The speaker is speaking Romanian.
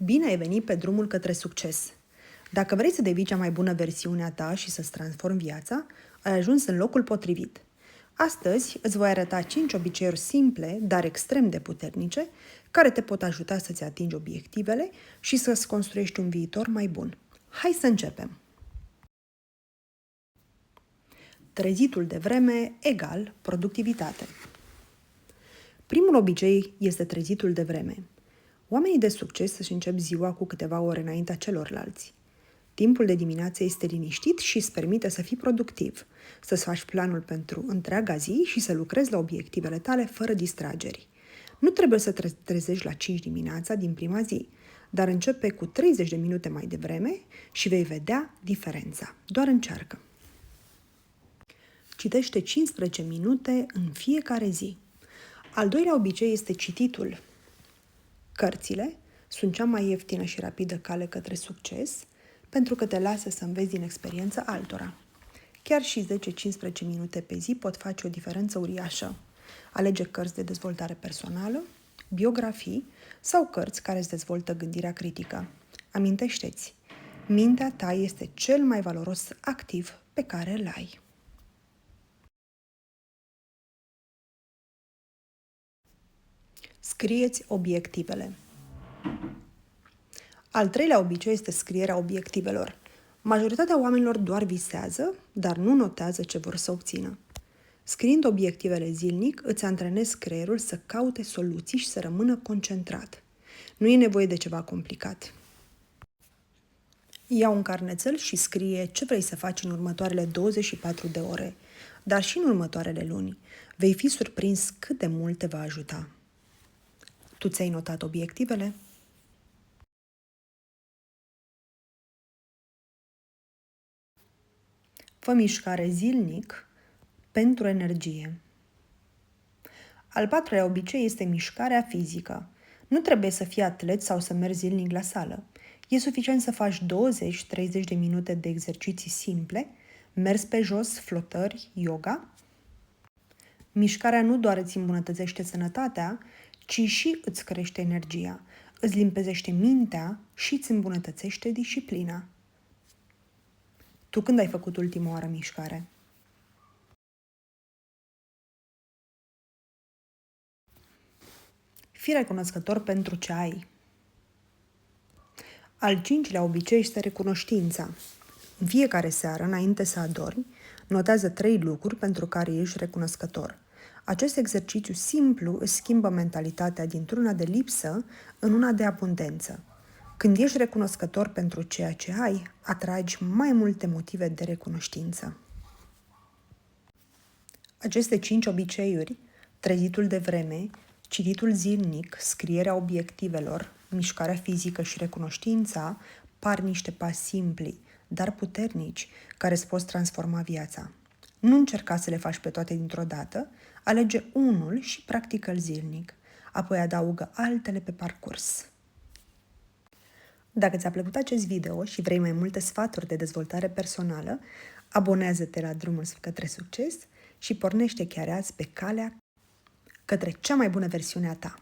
Bine ai venit pe drumul către succes! Dacă vrei să devii cea mai bună versiune a ta și să-ți transformi viața, ai ajuns în locul potrivit. Astăzi îți voi arăta 5 obiceiuri simple, dar extrem de puternice, care te pot ajuta să-ți atingi obiectivele și să-ți construiești un viitor mai bun. Hai să începem! Trezitul de vreme egal productivitate. Primul obicei este trezitul de vreme. Oamenii de succes își încep ziua cu câteva ore înaintea celorlalți. Timpul de dimineață este liniștit și îți permite să fii productiv, să-ți faci planul pentru întreaga zi și să lucrezi la obiectivele tale fără distrageri. Nu trebuie să te trezești la 5 dimineața din prima zi, dar începe cu 30 de minute mai devreme și vei vedea diferența. Doar încearcă. Citește 15 minute în fiecare zi. Al doilea obicei este cititul. Cărțile sunt cea mai ieftină și rapidă cale către succes pentru că te lasă să înveți din experiența altora. Chiar și 10-15 minute pe zi pot face o diferență uriașă. Alege cărți de dezvoltare personală, biografii sau cărți care îți dezvoltă gândirea critică. Amintește-ți, mintea ta este cel mai valoros activ pe care îl ai. Scrieți obiectivele. Al treilea obicei este scrierea obiectivelor. Majoritatea oamenilor doar visează, dar nu notează ce vor să obțină. Scriind obiectivele zilnic, îți antrenezi creierul să caute soluții și să rămână concentrat. Nu e nevoie de ceva complicat. Ia un carnețel și scrie ce vrei să faci în următoarele 24 de ore, dar și în următoarele luni. Vei fi surprins cât de mult te va ajuta. Tu ți-ai notat obiectivele? Fă mișcare zilnic pentru energie. Al patrulea obicei este mișcarea fizică. Nu trebuie să fii atlet sau să mergi zilnic la sală. E suficient să faci 20-30 de minute de exerciții simple, mers pe jos, flotări, yoga. Mișcarea nu doar îți îmbunătățește sănătatea, ci și îți crește energia, îți limpezește mintea și îți îmbunătățește disciplina. Tu când ai făcut ultima oară mișcare? Fii recunoscător pentru ce ai. Al cincilea obicei este recunoștința. În fiecare seară, înainte să adormi, notează 3 lucruri pentru care ești recunoscător. Acest exercițiu simplu îți schimbă mentalitatea dintr-una de lipsă în una de abundență. Când ești recunoscător pentru ceea ce ai, atragi mai multe motive de recunoștință. Aceste 5 obiceiuri, trezitul de vreme, cititul zilnic, scrierea obiectivelor, mișcarea fizică și recunoștința, par niște pași simpli, dar puternici, care îți pot transforma viața. Nu încerca să le faci pe toate dintr-o dată, alege unul și practică-l zilnic, apoi adaugă altele pe parcurs. Dacă ți-a plăcut acest video și vrei mai multe sfaturi de dezvoltare personală, abonează-te la drumul către succes și pornește chiar azi pe calea către cea mai bună versiune a ta.